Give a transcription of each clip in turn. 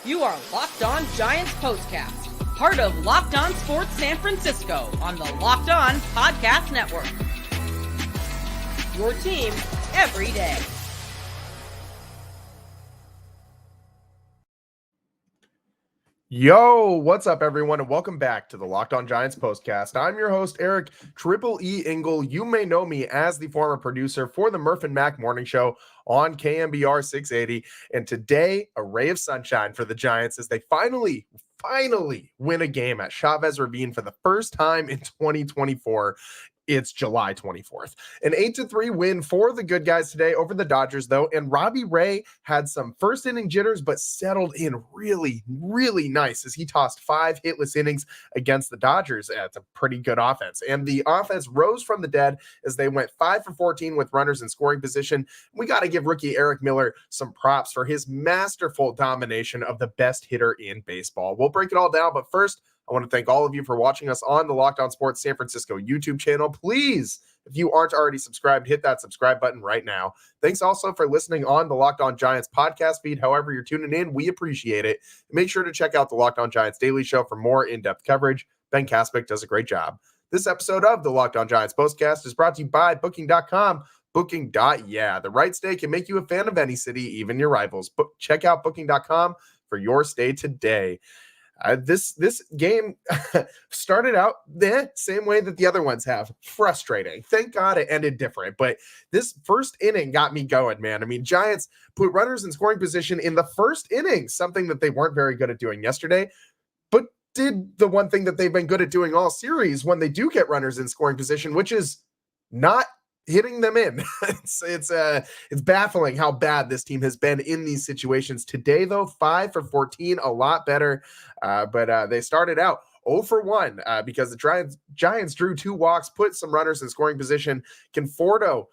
You are Locked On Giants Postcast, part of Locked On Sports San Francisco on the Locked On Podcast Network. Your team every day. Yo, what's up, everyone, and welcome back to the Locked On Giants Postcast. I'm your host, Eric Triple E Engel. You may know me as the former producer for the Murph and Mac Morning Show on KMBR 680. And today, a ray of sunshine for the Giants as they finally win a game at Chavez Ravine for the first time in 2024. It's July 24th. An 8-3 win for the good guys today over the Dodgers, though. And Robbie Ray had some first inning jitters, but settled in really nice as he tossed 5 hitless innings against the Dodgers. It's a pretty good offense. And the offense rose from the dead as they went 5 for 14 with runners in scoring position. We got to give rookie Eric Miller some props for his masterful domination of the best hitter in baseball. We'll break it all down, but first, I want to thank all of you for watching us on the Locked On Sports San Francisco YouTube channel. Please, if you aren't already subscribed, hit that subscribe button right now. Thanks also for listening on the Locked On Giants podcast feed. However you're tuning in, we appreciate it. Make sure to check out the Locked On Giants Daily Show for more in-depth coverage. Ben Kaspick does a great job. This episode of the Locked On Giants Postcast is brought to you by Booking.com. Booking.yeah, the right stay can make you a fan of any city, even your rivals. Check out Booking.com for your stay today. This game started out the same way that the other ones have. Frustrating. Thank God it ended different. But this first inning got me going, man. I mean, Giants put runners in scoring position in the first inning, something that they weren't very good at doing yesterday, but did the one thing that they've been good at doing all series when they do get runners in scoring position, which is not hitting them in. It's baffling how bad this team has been in these situations. Today, though, 5 for 14, a lot better. But they started out 0 for 1 because the Giants drew 2 walks, put some runners in scoring position. Conforto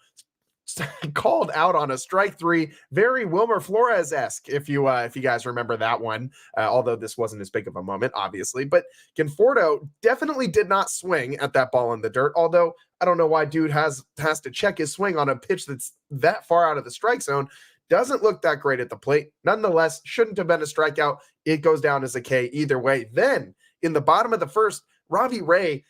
called out on a strike 3, very Wilmer Flores-esque, if you guys remember that one, although this wasn't as big of a moment, obviously. But Conforto definitely did not swing at that ball in the dirt, although I don't know why dude has to check his swing on a pitch that's that far out of the strike zone. Doesn't look that great at the plate. Nonetheless, shouldn't have been a strikeout. It goes down as a K either way. Then, in the bottom of the first, Robbie Ray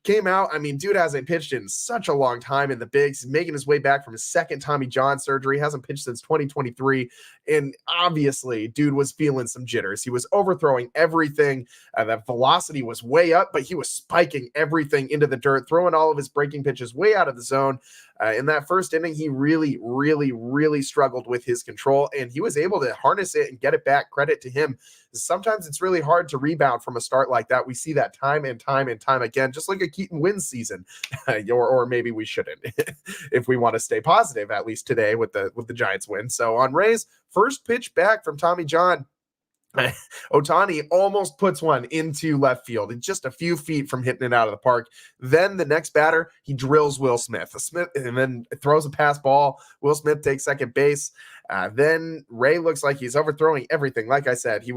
came out. I mean, dude hasn't pitched in such a long time in the bigs. He's making his way back from his second Tommy John surgery. Hasn't pitched since 2023. And obviously, dude was feeling some jitters. He was overthrowing everything. That velocity was way up, but he was spiking everything into the dirt, throwing all of his breaking pitches way out of the zone. In that first inning, he really struggled with his control, and he was able to harness it and get it back. Credit to him. Sometimes it's really hard to rebound from a start like that. We see that time and time again, just like a Keaton Wynn season, or maybe we shouldn't, if we want to stay positive, at least today with the Giants win. So on Ray's first pitch back from Tommy John, Ohtani almost puts one into left field. It's just a few feet from hitting it out of the park. Then the next batter, he drills Will Smith, and then throws a pass ball. Will Smith takes second base. Then Ray looks like he's overthrowing everything. Like I said, he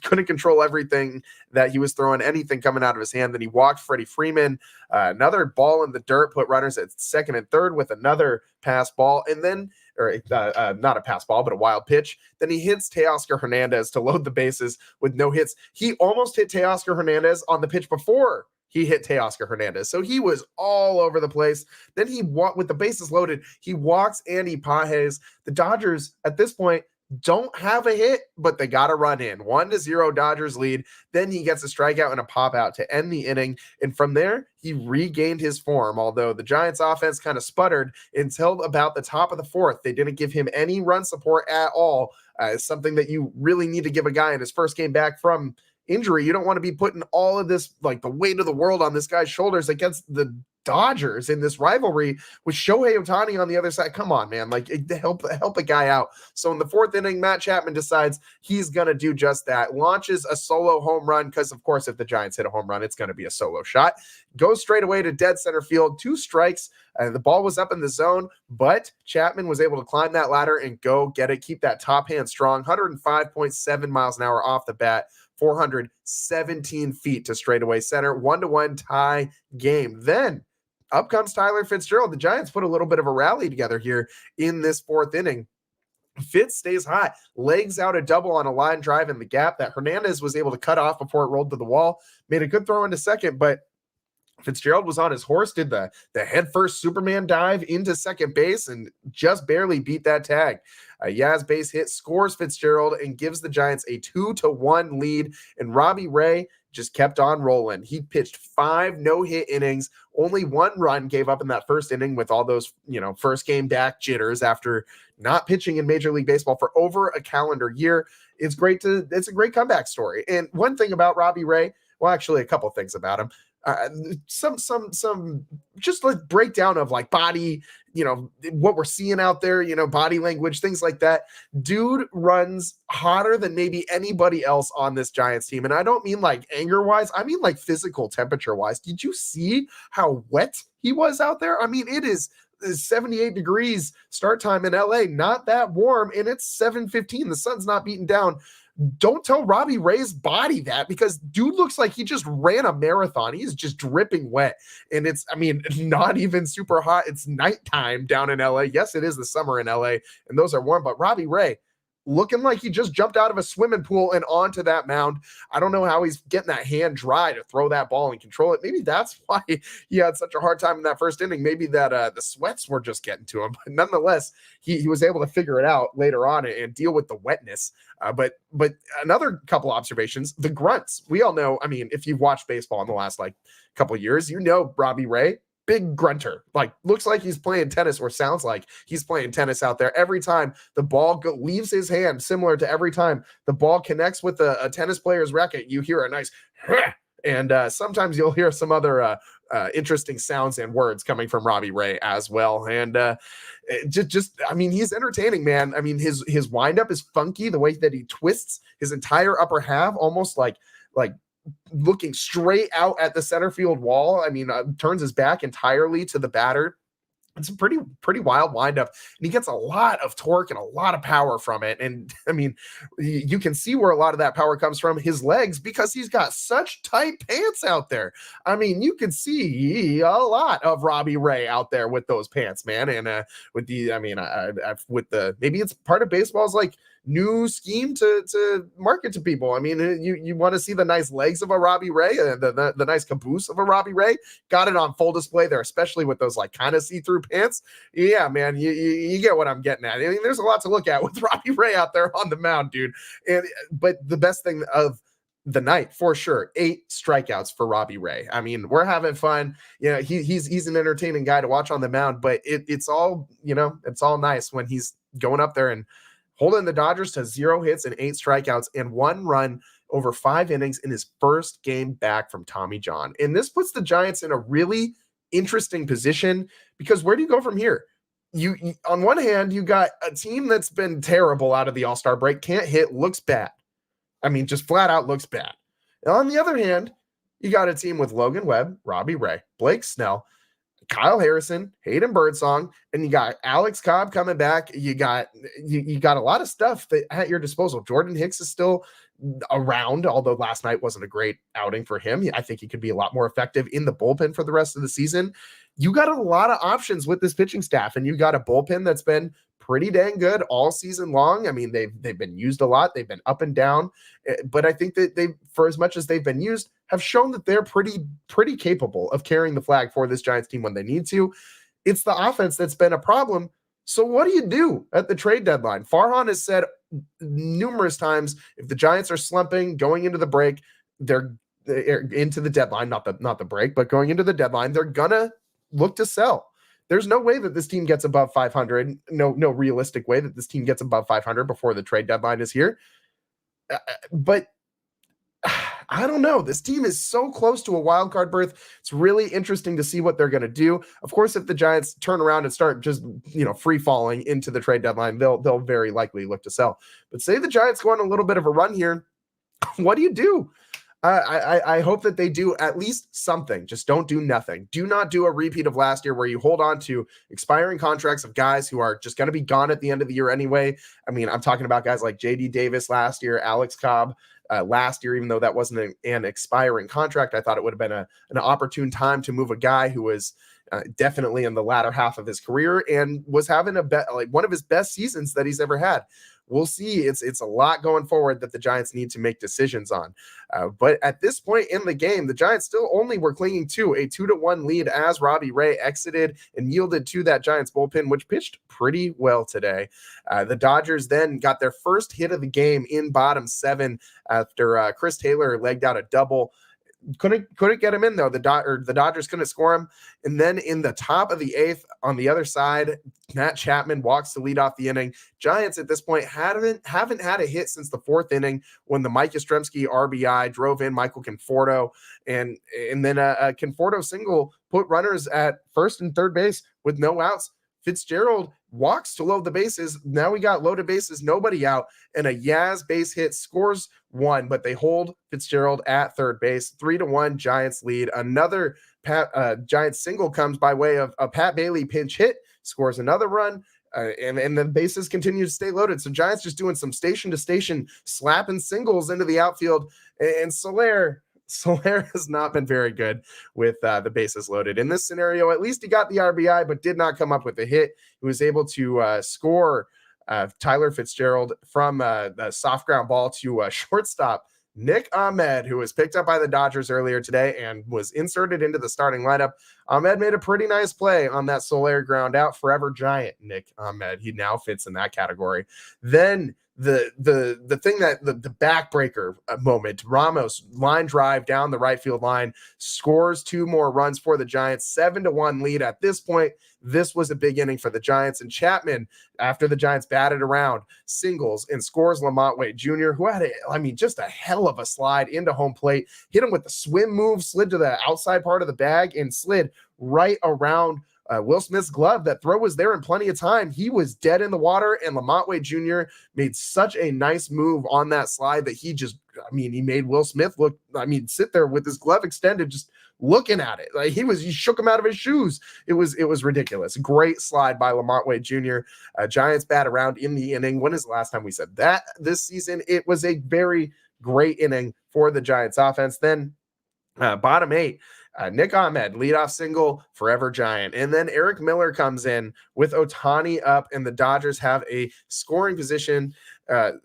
couldn't control everything that he was throwing, anything coming out of his hand. Then he walked Freddie Freeman. Another ball in the dirt, put runners at second and third with another pass ball. And then not a pass ball, but a wild pitch. Then he hits Teoscar Hernandez to load the bases with no hits. He almost hit Teoscar Hernandez on the pitch before he hit Teoscar Hernandez. So he was all over the place. Then he with the bases loaded, he walks Andy Pages. The Dodgers at this point don't have a hit, but they got a run in. 1-0 Dodgers lead. Then he gets a strikeout and a pop out to end the inning. And from there, he regained his form, although the Giants offense kind of sputtered until about the top of the fourth. They didn't give him any run support at all. Something that you really need to give a guy in his first game back from injury. You don't want to be putting all of this, like the weight of the world on this guy's shoulders against the Dodgers in this rivalry with Shohei Ohtani on the other side. Come on, man. Like, help a guy out. So in the fourth inning, Matt Chapman decides he's going to do just that. Launches a solo home run because, of course, if the Giants hit a home run, it's going to be a solo shot. Goes straight away to dead center field. 2 strikes. The ball was up in the zone, but Chapman was able to climb that ladder and go get it. Keep that top hand strong. 105.7 miles an hour off the bat. 417 feet to straightaway center. 1-1 tie game. Then up comes Tyler Fitzgerald. The Giants put a little bit of a rally together here in this fourth inning. Fitz stays hot, legs out a double on a line drive in the gap that Hernandez was able to cut off before it rolled to the wall. Made a good throw into second, but Fitzgerald was on his horse, did the headfirst Superman dive into second base and just barely beat that tag. Yaz base hit scores Fitzgerald and gives the Giants a 2-1 lead, and Robbie Ray just kept on rolling. He pitched 5 no-hit innings, only 1 run gave up in that first inning with all those, first game back jitters after not pitching in Major League Baseball for over a calendar year. It's a great comeback story. And one thing about Robbie Ray, well, actually a couple things about him. Some just like breakdown of like body, what we're seeing out there, body language, things like that. Dude runs hotter than maybe anybody else on this Giants team. And I don't mean like anger wise. I mean like physical temperature wise. Did you see how wet he was out there? I mean, it is 78 degrees start time in LA, not that warm. And it's 7:15. The sun's not beating down. Don't tell Robbie Ray's body that, because dude looks like he just ran a marathon. He's just dripping wet. And it's, not even super hot. It's nighttime down in LA. Yes, it is the summer in LA and those are warm, but Robbie Ray looking like he just jumped out of a swimming pool and onto that mound. I don't know how he's getting that hand dry to throw that ball and control it. Maybe that's why he had such a hard time in that first inning. Maybe that the sweats were just getting to him. But nonetheless, he was able to figure it out later on and deal with the wetness. But another couple observations, the grunts. We all know, if you've watched baseball in the last couple of years, Robbie Ray, big grunter, looks like he's playing tennis, or sounds like he's playing tennis out there. Every time the ball leaves his hand, similar to every time the ball connects with a tennis player's racket, you hear a nice and sometimes you'll hear some other interesting sounds and words coming from Robbie Ray as well. And he's entertaining, man. His windup is funky, the way that he twists his entire upper half, almost like looking straight out at the center field wall. Turns his back entirely to the batter. It's a pretty wild windup, and he gets a lot of torque and a lot of power from it. And you can see where a lot of that power comes from his legs, because he's got such tight pants out there. You can see a lot of Robbie Ray out there with those pants, man. And maybe it's part of baseball's new scheme to market to people. You want to see the nice legs of a Robbie Ray, the nice caboose of a Robbie Ray. Got it on full display there, especially with those kind of see-through pants. Yeah, man, you get what I'm getting at. There's a lot to look at with Robbie Ray out there on the mound, dude. But the best thing of the night, for sure, 8 strikeouts for Robbie Ray. We're having fun. He's an entertaining guy to watch on the mound, but it's all nice when he's going up there and holding the Dodgers to 0 hits and 8 strikeouts and 1 run over 5 innings in his first game back from Tommy John. And this puts the Giants in a really interesting position, because where do you go from here? You on one hand, you got a team that's been terrible out of the All-Star break, can't hit, looks bad. Just flat out looks bad. And on the other hand, you got a team with Logan Webb, Robbie Ray, Blake Snell, Kyle Harrison, Hayden Birdsong, and you got Alex Cobb coming back. You got a lot of stuff that at your disposal. Jordan Hicks is still around, although last night wasn't a great outing for him. I think he could be a lot more effective in the bullpen for the rest of the season. You got a lot of options with this pitching staff, and you got a bullpen that's been pretty dang good all season long. They've been used a lot. They've been up and down, but I think that they, for as much as they've been used, have shown that they're pretty capable of carrying the flag for this Giants team when they need to. It's the offense that's been a problem. So what do you do at the trade deadline? Farhan has said numerous times, if the Giants are slumping going into the break, they're into the deadline, not the break, but going into the deadline, they're gonna look to sell. There's no way that this team gets above 500. No realistic way that this team gets above 500 before the trade deadline is here. But I don't know. This team is so close to a wild card berth. It's really interesting to see what they're going to do. Of course, if the Giants turn around and start just, free falling into the trade deadline, they'll very likely look to sell. But say the Giants go on a little bit of a run here. What do you do? I hope that they do at least something. Just don't do nothing. Do not do a repeat of last year where you hold on to expiring contracts of guys who are just going to be gone at the end of the year anyway. I'm talking about guys like JD Davis last year, Alex Cobb last year, even though that wasn't an expiring contract. I thought it would have been an opportune time to move a guy who was definitely in the latter half of his career, and was having one of his best seasons that he's ever had. We'll see. It's a lot going forward that the Giants need to make decisions on. But at this point in the game, the Giants still only were clinging to a 2-1 lead as Robbie Ray exited and yielded to that Giants bullpen, which pitched pretty well today. The Dodgers then got their first hit of the game in bottom 7 after Chris Taylor legged out a double. Couldn't get him in though. The Dodgers couldn't score him. And then in the top of the 8th, on the other side, Matt Chapman walks to lead off the inning. Giants at this point haven't had a hit since the 4th inning when the Mike Yastrzemski RBI drove in Michael Conforto, and then a Conforto single put runners at first and third base with no outs. Fitzgerald walks to load the bases. Now we got loaded bases, nobody out, and a Yaz base hit scores 1, but they hold Fitzgerald at third base. 3-1 Giants lead. Another Giants single comes by way of a Pat Bailey pinch hit, scores another run, and the bases continue to stay loaded. So Giants just doing some station to station slapping singles into the outfield, and Soler has not been very good with the bases loaded. In this scenario, at least he got the RBI, but did not come up with a hit. He was able to score Tyler Fitzgerald from the soft ground ball to shortstop Nick Ahmed, who was picked up by the Dodgers earlier today and was inserted into the starting lineup. Ahmed made a pretty nice play on that Soler ground out. Forever Giant Nick Ahmed. He now fits in that category. Then the thing that the backbreaker moment, Ramos line drive down the right field line, scores 2 more runs for the Giants, 7-1 lead. At this point, this was a big inning for the Giants, and Chapman, after the Giants batted around, singles and scores Lamont Wade Jr., who had just a hell of a slide into home plate, hit him with the swim move, slid to the outside part of the bag and slid right around Will Smith's glove. That throw was there in plenty of time. He was dead in the water, and Lamont Wade Jr. made such a nice move on that slide that he made Will Smith sit there with his glove extended, just looking at it. Like he shook him out of his shoes. It was ridiculous. Great slide by Lamont Wade Jr. Giants bat around in the inning. When is the last time we said that this season? It was a very great inning for the Giants offense. Then bottom 8, Nick Ahmed, leadoff single, Forever Giant. And then Eric Miller comes in with Ohtani up, and the Dodgers have a scoring position, have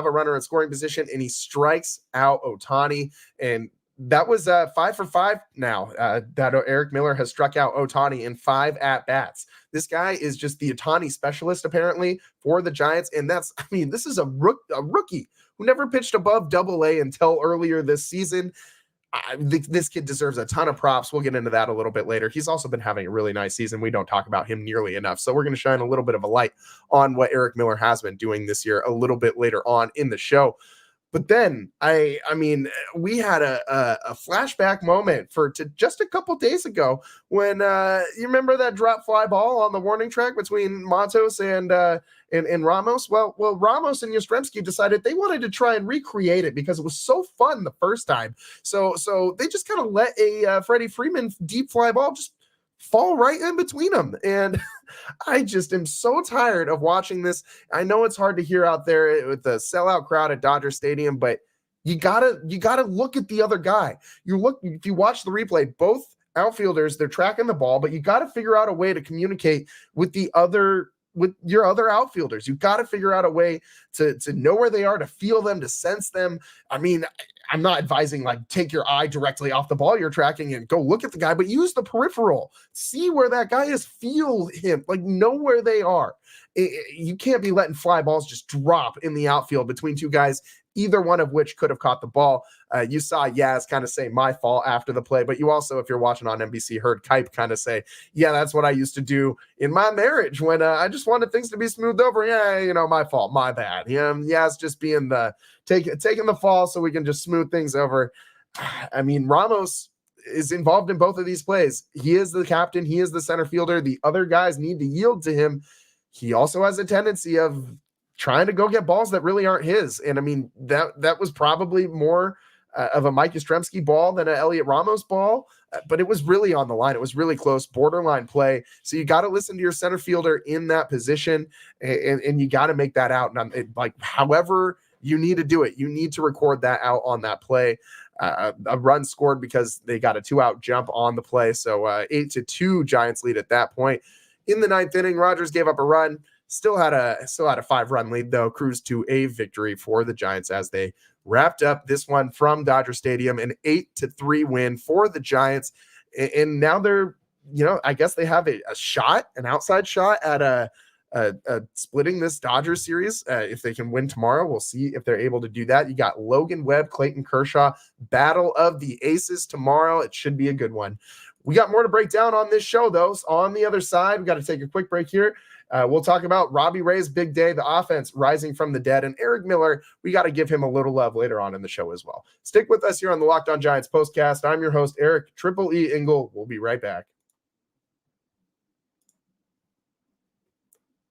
a runner in scoring position, and he strikes out Ohtani. And that was 5 for 5 now that Eric Miller has struck out Ohtani in 5 at-bats. This guy is just the Ohtani specialist, apparently, for the Giants. And this is a rookie who never pitched above Double-A until earlier this season. This kid deserves a ton of props. We'll get into that a little bit later. He's also been having a really nice season. We don't talk about him nearly enough. So we're going to shine a little bit of a light on what Eric Miller has been doing this year a little bit later on in the show. But then we had a flashback moment to just a couple days ago when you remember that drop fly ball on the warning track between Matos and Ramos. Well, Ramos and Yastrzemski decided they wanted to try and recreate it because it was so fun the first time. So they just kind of let a Freddie Freeman deep fly ball just fall right in between them. And I just am so tired of watching this. I know it's hard to hear out there with the sellout crowd at Dodger Stadium, but you gotta look at the other guy. If you watch the replay, both outfielders, they're tracking the ball, but you got to figure out a way to communicate with your other outfielders. You've got to figure out a way to know where they are, to feel them, to sense them. I'm not advising take your eye directly off the ball you're tracking and go look at the guy, but use the peripheral. See where that guy is, feel him, know where they are. You can't be letting fly balls just drop in the outfield between two guys, either one of which could have caught the ball. You saw Yaz kind of say my fault after the play, but you also, if you're watching on NBC, heard Kipe kind of say, yeah, that's what I used to do in my marriage when I just wanted things to be smoothed over. Yeah, my fault, my bad. Yaz just being taking the fall so we can just smooth things over. Ramos is involved in both of these plays. He is the captain. He is the center fielder. The other guys need to yield to him. He also has a tendency of trying to go get balls that really aren't his. And that was probably more of a Mike Yastrzemski ball than an Elliot Ramos ball, but it was really on the line. It was really close, borderline play. So you got to listen to your center fielder in that position, and you got to make that out. And however you need to do it, you need to record that out on that play. a run scored because they got a 2-out jump on the play. So 8-2 Giants lead at that point. In the ninth inning, Rogers gave up a run. Still had a 5-run lead, though. Cruised to a victory for the Giants as they wrapped up this one from Dodger Stadium, an 8-3 win for the Giants. And now they're, I guess they have an outside shot at splitting this Dodgers series. If they can win tomorrow, we'll see if they're able to do that. You got Logan Webb, Clayton Kershaw, battle of the aces tomorrow. It should be a good one. We got more to break down on this show, though. So on the other side, we got to take a quick break here. We'll talk about Robbie Ray's big day, the offense rising from the dead, and Eric Miller. We got to give him a little love later on in the show as well. Stick with us here on the Locked On Giants postcast. I'm your host, Eric Triple E Engel. We'll be right back.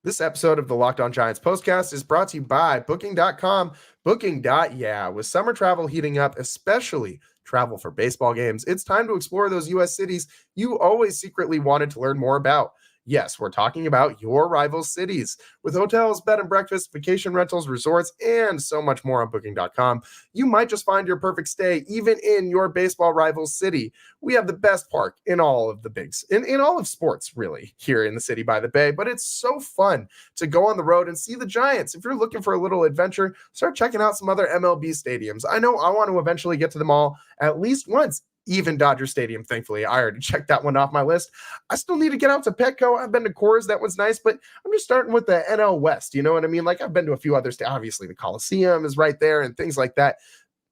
This episode of the Locked On Giants postcast is brought to you by Booking.com. Booking.yeah. With summer travel heating up, especially travel for baseball games, it's time to explore those U.S. cities you always secretly wanted to learn more about. Yes, we're talking about your rival cities. With hotels, bed and breakfast, vacation rentals, resorts, and so much more on Booking.com, you might just find your perfect stay even in your baseball rival city. We have the best park in all of the bigs, in all of sports, really, here in the city by the bay. But it's so fun to go on the road and see the Giants. If you're looking for a little adventure, start checking out some other MLB stadiums. I know I want to eventually get to them all at least once. Even Dodger Stadium, thankfully. I already checked that one off my list. I still need to get out to Petco. I've been to Coors. That was nice, but I'm just starting with the NL West. You know what I mean? Like, I've been to a few others. Obviously, the Coliseum is right there and things like that.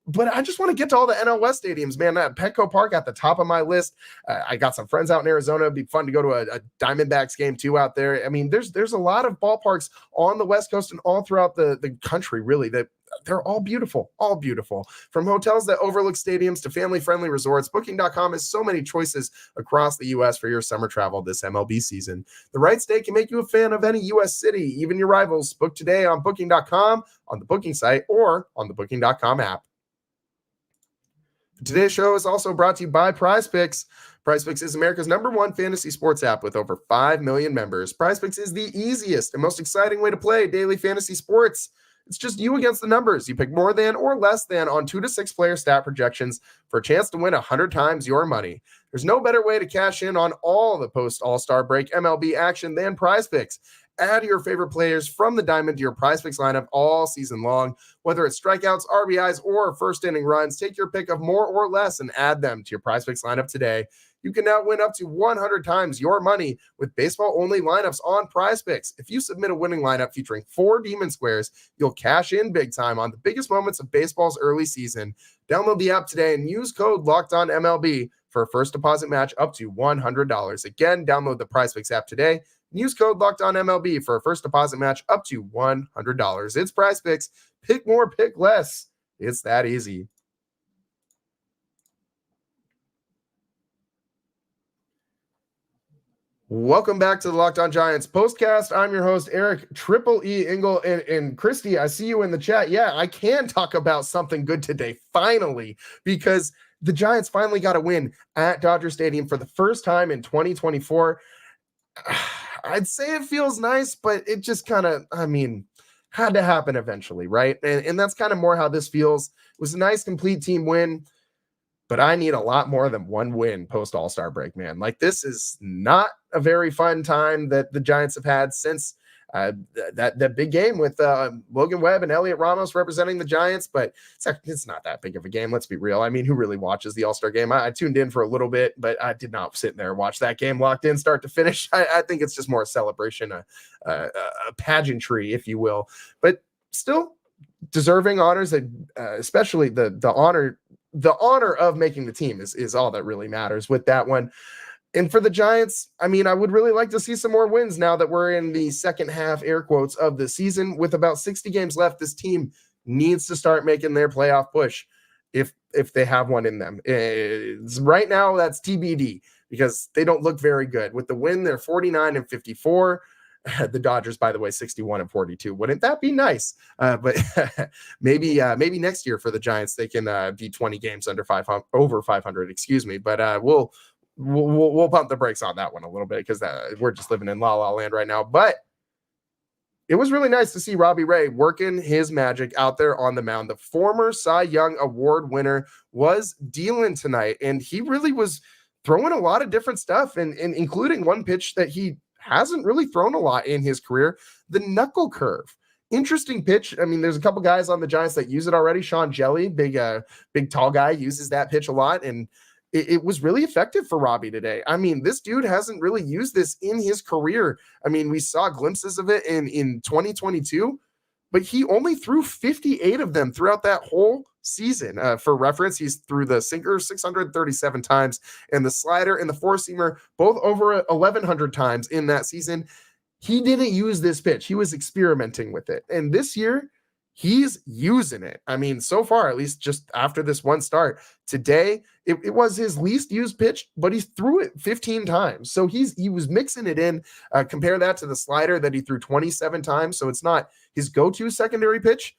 But I just want to get to all the NL West stadiums, man. Petco Park at the top of my list. I got some friends out in Arizona. It'd be fun to go to a Diamondbacks game too out there. I mean, there's a lot of ballparks on the West Coast and all throughout the country, really, that they're all beautiful, all beautiful. From hotels that overlook stadiums to family-friendly resorts, Booking.com has so many choices across the U.S. for your summer travel this MLB season. The right stay can make you a fan of any U.S. city, even your rivals. Book today on Booking.com, on the booking site, or on the Booking.com app. Today's show is also brought to you by PrizePicks. PrizePicks is America's #1 fantasy sports app with over 5 million members. PrizePicks is the easiest and most exciting way to play daily fantasy sports. It's just you against the numbers. You pick more than or less than on 2 to 6 player stat projections for a chance to win 100 times your money. There's no better way to cash in on all the post-All-Star break MLB action than PrizePicks. Add your favorite players from the diamond to your PrizePicks lineup all season long. Whether it's strikeouts, RBIs, or first inning runs, take your pick of more or less and add them to your PrizePicks lineup today. You can now win up to 100 times your money with baseball-only lineups on PrizePicks. If you submit a winning lineup featuring 4 Demon Squares, you'll cash in big time on the biggest moments of baseball's early season. Download the app today and use code LOCKEDONMLB for a first deposit match up to $100. Again, download the PrizePicks app today. Use code LOCKEDONMLB for a first deposit match up to $100. It's PrizePicks. Pick more, pick less. It's that easy. Welcome back to the Locked On Giants postcast. I'm your host, Eric Triple E Engel. And Christy, I see you in the chat. Yeah, I can talk about something good today, finally, because the Giants finally got a win at Dodger Stadium for the first time in 2024. I'd say it feels nice, but it just kind of, had to happen eventually, right? And that's kind of more how this feels. It was a nice, complete team win. But I need a lot more than one win post All-Star break, man. Like, this is not a very fun time that the Giants have had since that big game with Logan Webb and Elliot Ramos representing the Giants. But it's not that big of a game. Let's be real. I mean, who really watches the All-Star game? I tuned in for a little bit, but I did not sit there and watch that game locked in start to finish. I think it's just more a celebration, a pageantry, if you will. But still deserving honors, that especially the honor of making the team is all that really matters with that one. And for the Giants, I would really like to see some more wins now that we're in the second half, air quotes, of the season. With about 60 games left, this team needs to start making their playoff push if they have one in them. Right now, that's TBD because they don't look very good. With the win, they're 49-54. The Dodgers, by the way, 61-42. Wouldn't that be nice? But maybe next year for the Giants, they can be 20 games over 500. Excuse me. But we'll pump the brakes on that one a little bit because we're just living in la la land right now. But it was really nice to see Robbie Ray working his magic out there on the mound. The former Cy Young Award winner was dealing tonight, and he really was throwing a lot of different stuff, and including one pitch that he hasn't really thrown a lot in his career, the knuckle curve. Interesting pitch. I mean, there's a couple guys on the Giants that use it already. Sean Jelly, big tall guy, uses that pitch a lot, and it was really effective for Robbie today. I mean, this dude hasn't really used this in his career. I mean, we saw glimpses of it in 2022, but he only threw 58 of them throughout that whole season. For reference, he's threw the sinker 637 times and the slider and the four-seamer both over 1,100 times in that season. He didn't use this pitch. He was experimenting with it. And this year, he's using it. I mean, so far, at least just after this one start, today, it was his least used pitch, but he threw it 15 times. So he was mixing it in. Compare that to the slider that he threw 27 times. So it's not his go-to secondary pitch,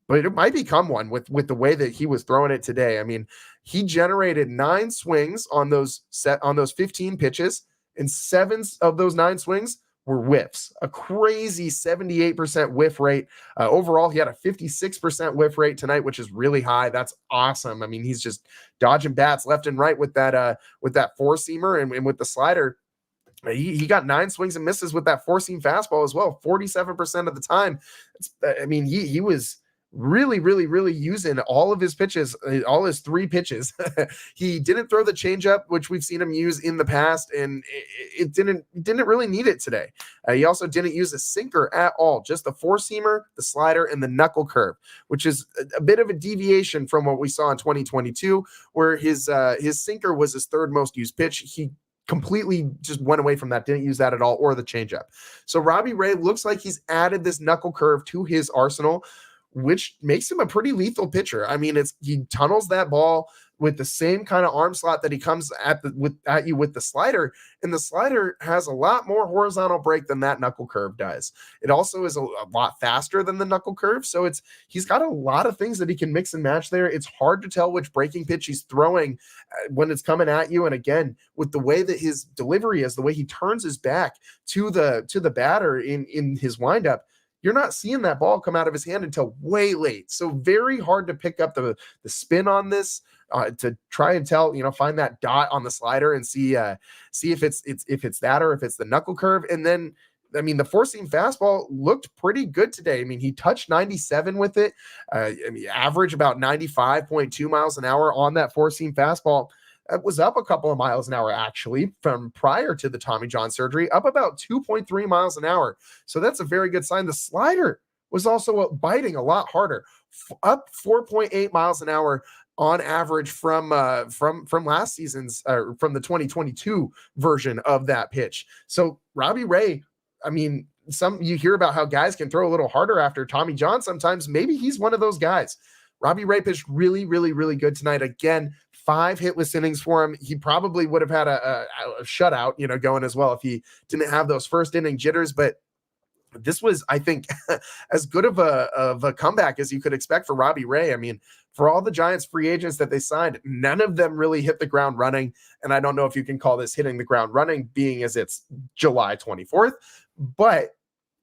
but it might become one with the way that he was throwing it today. I mean, he generated 9 swings on those 15 pitches, and 7 of those 9 swings were whiffs, a crazy 78% whiff rate. Overall, he had a 56% whiff rate tonight, which is really high. That's awesome. I mean, he's just dodging bats left and right with that four-seamer and with the slider. He got 9 swings and misses with that four-seam fastball as well, 47% of the time. I mean, he was really, really, really using all of his pitches, all his 3 pitches. He didn't throw the changeup, which we've seen him use in the past, and it didn't really need it today. He also didn't use a sinker at all, just the four-seamer, the slider, and the knuckle curve, which is a bit of a deviation from what we saw in 2022, where his sinker was his 3rd most used pitch. He completely just went away from that, didn't use that at all, or the changeup. So Robbie Ray looks like he's added this knuckle curve to his arsenal, which makes him a pretty lethal pitcher. I mean, he tunnels that ball with the same kind of arm slot that he comes at you with the slider, and the slider has a lot more horizontal break than that knuckle curve does. It also is a lot faster than the knuckle curve, so he's got a lot of things that he can mix and match there. It's hard to tell which breaking pitch he's throwing when it's coming at you, and again, with the way that his delivery is, the way he turns his back to the batter in his windup, you're not seeing that ball come out of his hand until way late. So very hard to pick up the spin on this, to try and find that dot on the slider and see if it's that or if it's the knuckle curve. And then, I mean, the four-seam fastball looked pretty good today. I mean, he touched 97 with it. Average about 95.2 miles an hour on that four-seam fastball. It was up a couple of miles an hour, actually, from prior to the Tommy John surgery, up about 2.3 miles an hour. So that's a very good sign. The slider was also biting a lot harder, up 4.8 miles an hour on average from last season's, from the 2022 version of that pitch. So Robbie Ray, I mean, you hear about how guys can throw a little harder after Tommy John sometimes. Maybe he's one of those guys. Robbie Ray pitched really, really, really good tonight. Again, 5 hitless innings for him. He probably would have had a shutout, going as well if he didn't have those first inning jitters. But this was, I think, as good of a comeback as you could expect for Robbie Ray. I mean, for all the Giants free agents that they signed, none of them really hit the ground running. And I don't know if you can call this hitting the ground running, being as it's July 24th. But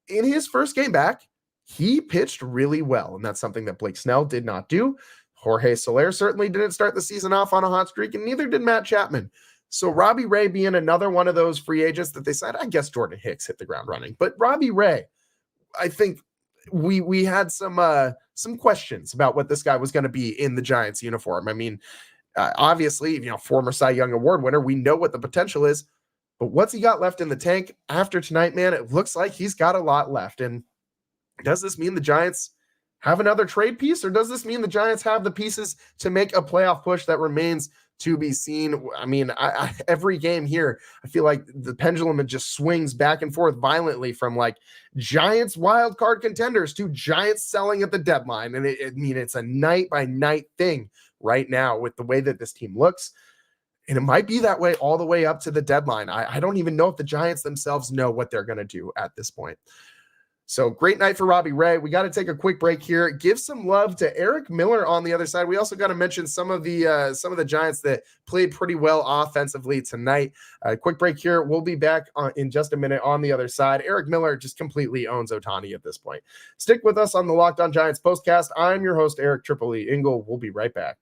in his first game back, he pitched really well, and that's something that Blake Snell did not do. Jorge Soler certainly didn't start the season off on a hot streak, and neither did Matt Chapman. So Robbie Ray being another one of those free agents that they said, I guess Jordan Hicks hit the ground running. But Robbie Ray, I think we had some questions about what this guy was going to be in the Giants uniform. I mean, obviously, former Cy Young Award winner, we know what the potential is. But what's he got left in the tank after tonight, man? It looks like he's got a lot left. And does this mean the Giants have another trade piece, or does this mean the Giants have the pieces to make a playoff push? That remains to be seen. I mean, every game here, I feel like the pendulum just swings back and forth violently from like Giants wild card contenders to Giants selling at the deadline. And it's a night by night thing right now with the way that this team looks. And it might be that way all the way up to the deadline. I don't even know if the Giants themselves know what they're going to do at this point. So great night for Robbie Ray. We got to take a quick break here. Give some love to Eric Miller on the other side. We also got to mention some of the Giants that played pretty well offensively tonight. Quick break here. We'll be back in just a minute on the other side. Eric Miller just completely owns Ohtani at this point. Stick with us on the Locked On Giants postcast. I'm your host, Eric Triple E Engel. We'll be right back.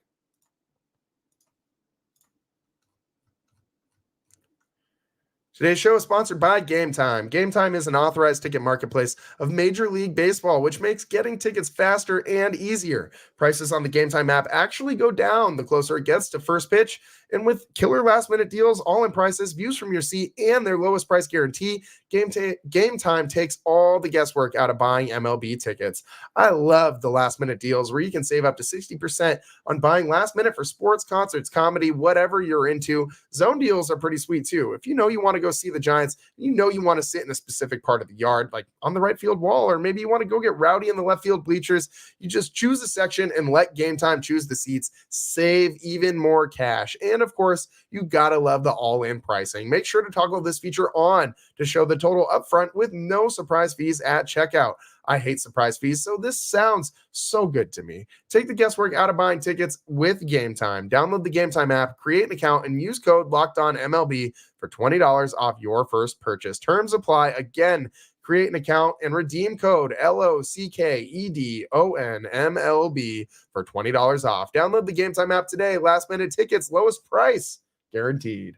Today's show is sponsored by Game Time. Game Time is an authorized ticket marketplace of Major League Baseball, which makes getting tickets faster and easier. Prices on the Game Time app actually go down the closer it gets to first pitch. And with killer last-minute deals, all-in prices, views from your seat, and their lowest price guarantee, Game Time takes all the guesswork out of buying MLB tickets. I love the last-minute deals where you can save up to 60% on buying last-minute for sports, concerts, comedy, whatever you're into. Zone deals are pretty sweet, too. If you know you want to go see the Giants, you know you want to sit in a specific part of the yard, like on the right field wall, or maybe you want to go get rowdy in the left field bleachers, you just choose a section and let Game Time choose the seats. Save even more cash. And of course, you gotta love the all-in pricing. Make sure to toggle this feature on to show the total upfront with no surprise fees at checkout. I hate surprise fees, so this sounds so good to me. Take the guesswork out of buying tickets with Game Time. Download the Game Time app, create an account, and use code LOCKEDONMLB for $20 off your first purchase. Terms apply. Again, create an account and redeem code LOCKEDONMLB for $20 off. Download the Game Time app today. Last minute tickets, lowest price guaranteed.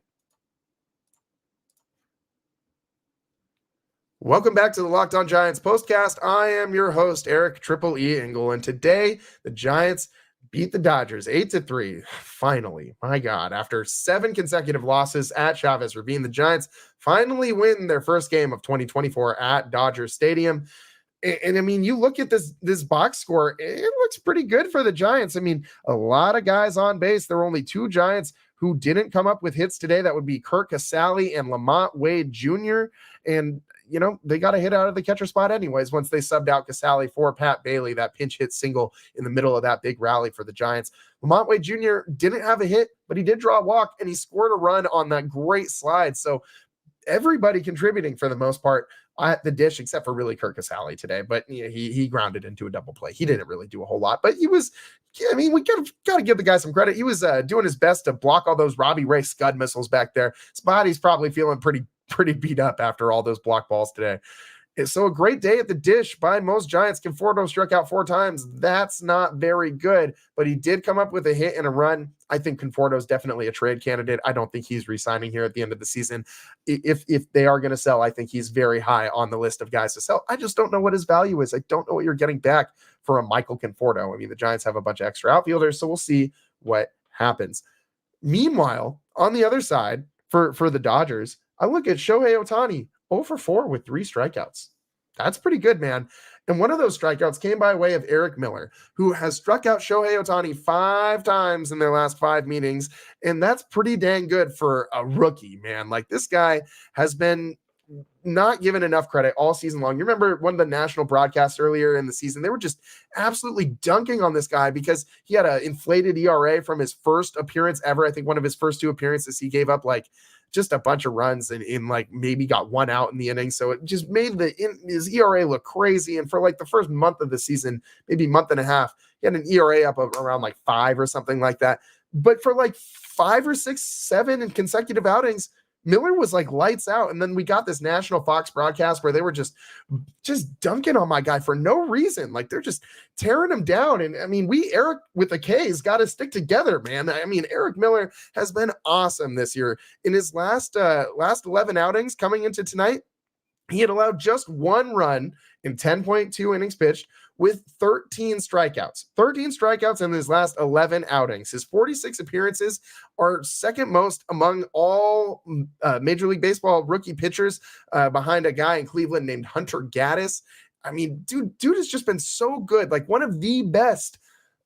Welcome back to the Locked On Giants postcast. I am your host, Eric Triple E Engel, and today the Giants beat the Dodgers 8-3. Finally, my God, after 7 consecutive losses at Chavez Ravine, the Giants finally win their first game of 2024 at Dodger Stadium. And I mean, you look at this box score, it looks pretty good for the Giants. I mean, a lot of guys on base. There were only 2 Giants who didn't come up with hits today. That would be Kirk Casale and Lamont Wade Jr. And you know, they got a hit out of the catcher spot anyways once they subbed out Casale for Pat Bailey, that pinch hit single in the middle of that big rally for the Giants. Lamont Wade Jr. didn't have a hit, but he did draw a walk, and he scored a run on that great slide. So everybody contributing for the most part at the dish, except for really Kirk Casale today. But you know, he grounded into a double play. He didn't really do a whole lot, but he was, I mean, we got to give the guy some credit. He was doing his best to block all those Robbie Ray Scud missiles back there. His body's probably feeling pretty beat up after all those block balls today. So a great day at the dish by most Giants. Conforto struck out 4 times. That's not very good, but he did come up with a hit and a run. I think Conforto is definitely a trade candidate. I don't think he's re-signing here at the end of the season. If they are going to sell, I think he's very high on the list of guys to sell. I just don't know what his value is. I don't know what you're getting back for a Michael Conforto. I mean, the Giants have a bunch of extra outfielders, so we'll see what happens. Meanwhile, on the other side, for the Dodgers, I look at Shohei Ohtani, 0 for 4 with 3 strikeouts. That's pretty good, man. And one of those strikeouts came by way of Eric Miller, who has struck out Shohei Ohtani 5 times in their last 5 meetings. And that's pretty dang good for a rookie, man. Like, this guy has been not given enough credit all season long. You remember one of the national broadcasts earlier in the season, they were just absolutely dunking on this guy because he had an inflated ERA from his first appearance ever. I think one of his first 2 appearances, he gave up like just a bunch of runs and in like maybe got 1 out in the inning. So it just made his ERA look crazy. And for like the first month of the season, maybe month and a half, he had an ERA up of around like 5 or something like that. But for like 5 or 6, 7 in consecutive outings, Miller was like lights out. And then we got this national Fox broadcast where they were just dunking on my guy for no reason. Like, they're just tearing him down. And I mean, Eric with the K's got to stick together, man. I mean, Eric Miller has been awesome this year. In his last 11 outings coming into tonight, he had allowed just 1 run in 10.2 innings pitched with 13 strikeouts. 13 strikeouts in his last 11 outings. His 46 appearances are second most among all Major League Baseball rookie pitchers, behind a guy in Cleveland named Hunter Gaddis. I mean, dude has just been so good. Like, one of the best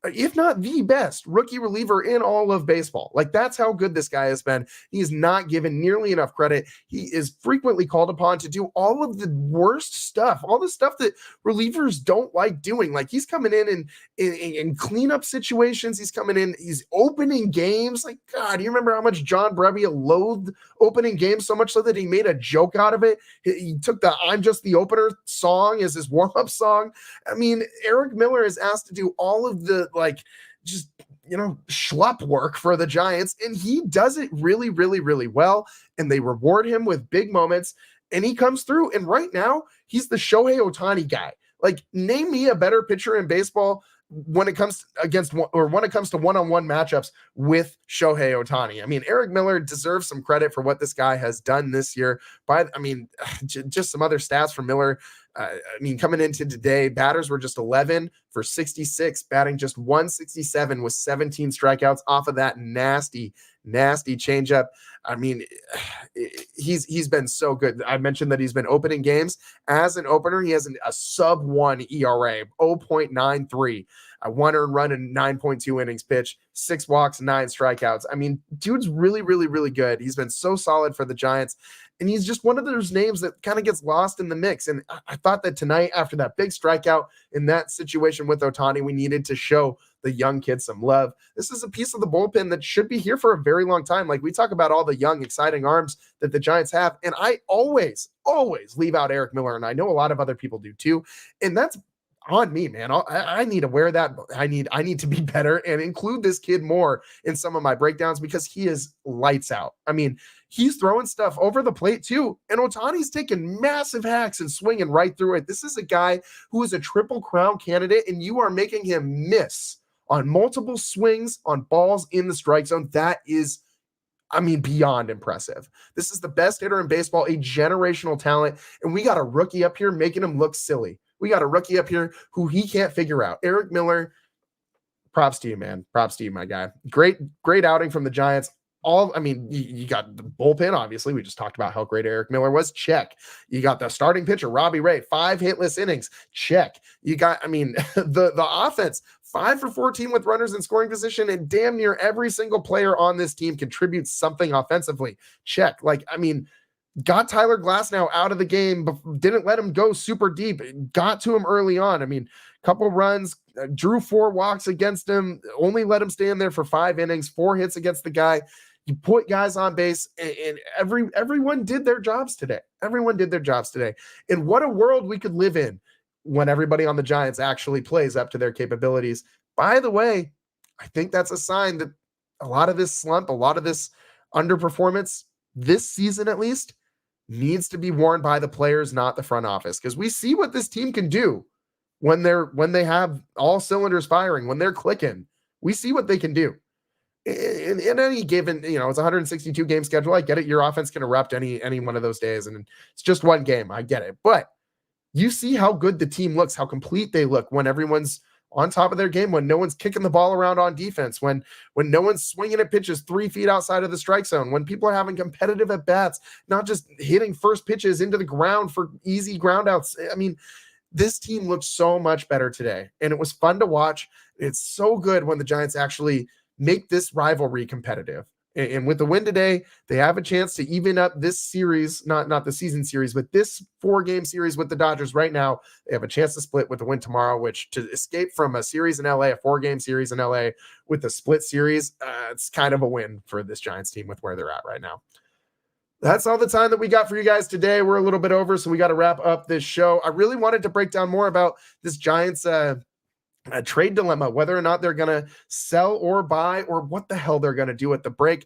if not the best rookie reliever in all of baseball. Like, that's how good this guy has been. He is not given nearly enough credit. He is frequently called upon to do all of the worst stuff, all the stuff that relievers don't like doing. Like, he's coming in cleanup situations. He's coming in, he's opening games. Like, God, do you remember how much John Brebbia loathed opening games so much so that he made a joke out of it? He took the "I'm Just the Opener" song as his warm-up song. I mean, Eric Miller is asked to do all of the, just, schlup work for the Giants, and he does it really, really, really well, and they reward him with big moments, and he comes through, and right now, he's the Shohei Ohtani guy. Like, name me a better pitcher in baseball when it comes to one-on-one matchups with Shohei Ohtani. I mean, Eric Miller deserves some credit for what this guy has done this year. Just some other stats from Miller. Coming into today, batters were just 11 for 66, batting just 167 with 17 strikeouts off of that nasty changeup. I mean, he's been so good. I mentioned that he's been opening games. As an opener, he has a sub-1 ERA, 0.93, a 1 earned run in 9.2 innings pitched, 6 walks, 9 strikeouts. I mean, dude's really, really, really good. He's been so solid for the Giants. And he's just one of those names that kind of gets lost in the mix. And I thought that tonight, after that big strikeout in that situation with Ohtani, we needed to show the young kids some love. This is a piece of the bullpen that should be here for a very long time. Like, we talk about all the young, exciting arms that the Giants have. And I always leave out Eric Miller. And I know a lot of other people do too. And that's on me, man. I need to wear that. I need to be better and include this kid more in some of my breakdowns because he is lights out. I mean, he's throwing stuff over the plate too. And Ohtani's taking massive hacks and swinging right through it. This is a guy who is a Triple Crown candidate, and you are making him miss on multiple swings on balls in the strike zone. That is, beyond impressive. This is the best hitter in baseball, a generational talent. And we got a rookie up here making him look silly. We got a rookie up here who he can't figure out. Eric Miller, props to you, man. Props to you, my guy. Great outing from the Giants. You got the bullpen, obviously. We just talked about how great Eric Miller was. Check. You got the starting pitcher, Robbie Ray, 5 hitless innings. Check. You got, the offense, 5 for 14 with runners in scoring position, and damn near every single player on this team contributes something offensively. Check. Got Tyler Glasnow out of the game, but didn't let him go super deep. Got to him early on. Couple runs, drew 4 walks against him, only let him stand there for 5 innings, 4 hits against the guy. You put guys on base, and everyone did their jobs today. Everyone did their jobs today. And what a world we could live in when everybody on the Giants actually plays up to their capabilities. By the way, I think that's a sign that a lot of this slump, a lot of this underperformance this season at least, needs to be worn by the players, not the front office. Because we see what this team can do when they have all cylinders firing, when they're clicking. We see what they can do. In any given, it's a 162 game schedule. I get it. Your offense can erupt any one of those days, and it's just one game. I get it. But you see how good the team looks, how complete they look when everyone's on top of their game, when no one's kicking the ball around on defense, when no one's swinging at pitches 3 feet outside of the strike zone, when people are having competitive at bats, not just hitting first pitches into the ground for easy ground outs. This team looks so much better today, and it was fun to watch. It's so good when the Giants actually make this rivalry competitive. And with the win today, they have a chance to even up this series, not the season series, but this 4-game series with the Dodgers right now. They have a chance to split with the win tomorrow, which to escape from a series in LA, a 4-game series in LA with the split series, it's kind of a win for this Giants team with where they're at right now. That's all the time that we got for you guys today. We're a little bit over, so we got to wrap up this show. I really wanted to break down more about this Giants a trade dilemma, whether or not they're going to sell or buy, or what the hell they're going to do at the break,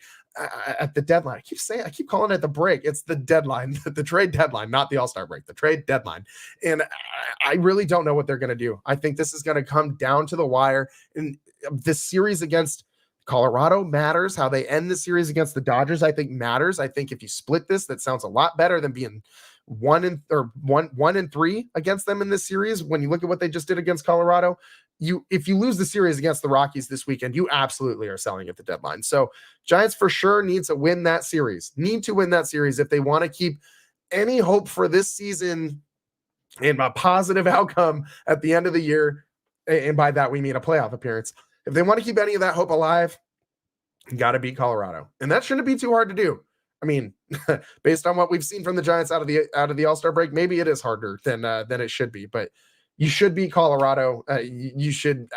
at the deadline. I keep calling it the break. It's the deadline, the trade deadline, not the All-Star break, the trade deadline. And I really don't know what they're going to do. I think this is going to come down to the wire. And this series against Colorado matters. How they end the series against the Dodgers, I think, matters. I think if you split this, that sounds a lot better than being 1-3 against them in this series. When you look at what they just did against Colorado, if you lose the series against the Rockies this weekend, you absolutely are selling at the deadline. So Giants for sure need to win that series if they want to keep any hope for this season and a positive outcome at the end of the year. And by that, we mean a playoff appearance. if they want to keep any of that hope alive, you got to beat Colorado. And that shouldn't be too hard to do. I mean, based on what we've seen from the Giants out of the All-Star break, maybe it is harder than it should be, but you should beat Colorado. You should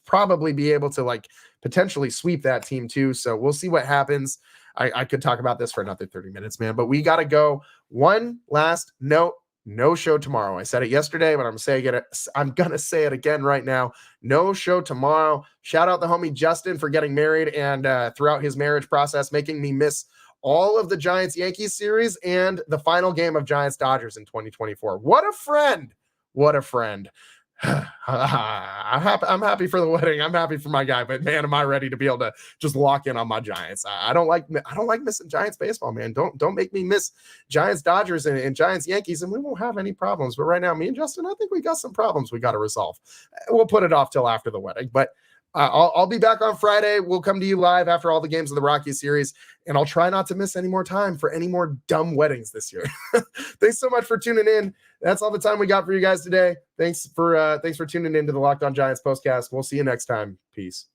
probably be able to like potentially sweep that team too. So we'll see what happens. I could talk about this for another 30 minutes, man, but we got to go. One last note, no show tomorrow. I said it yesterday, but I'm going to say it again right now. No show tomorrow. Shout out the homie Justin for getting married and throughout his marriage process, making me miss all of the Giants-Yankees series and the final game of Giants-Dodgers in 2024. What a friend. What a friend. I'm happy for the wedding. I'm happy for my guy, but man, am I ready to be able to just lock in on my Giants. I don't like missing Giants baseball, man. Don't make me miss Giants Dodgers and Giants Yankees, and we won't have any problems. But right now, me and Justin, I think we got some problems we got to resolve. We'll put it off till after the wedding, but I'll be back on Friday. We'll come to you live after all the games of the Rockies series, and I'll try not to miss any more time for any more dumb weddings this year. Thanks so much for tuning in. That's all the time we got for you guys today. Thanks for tuning in to the Locked On Giants postcast. We'll see you next time. Peace.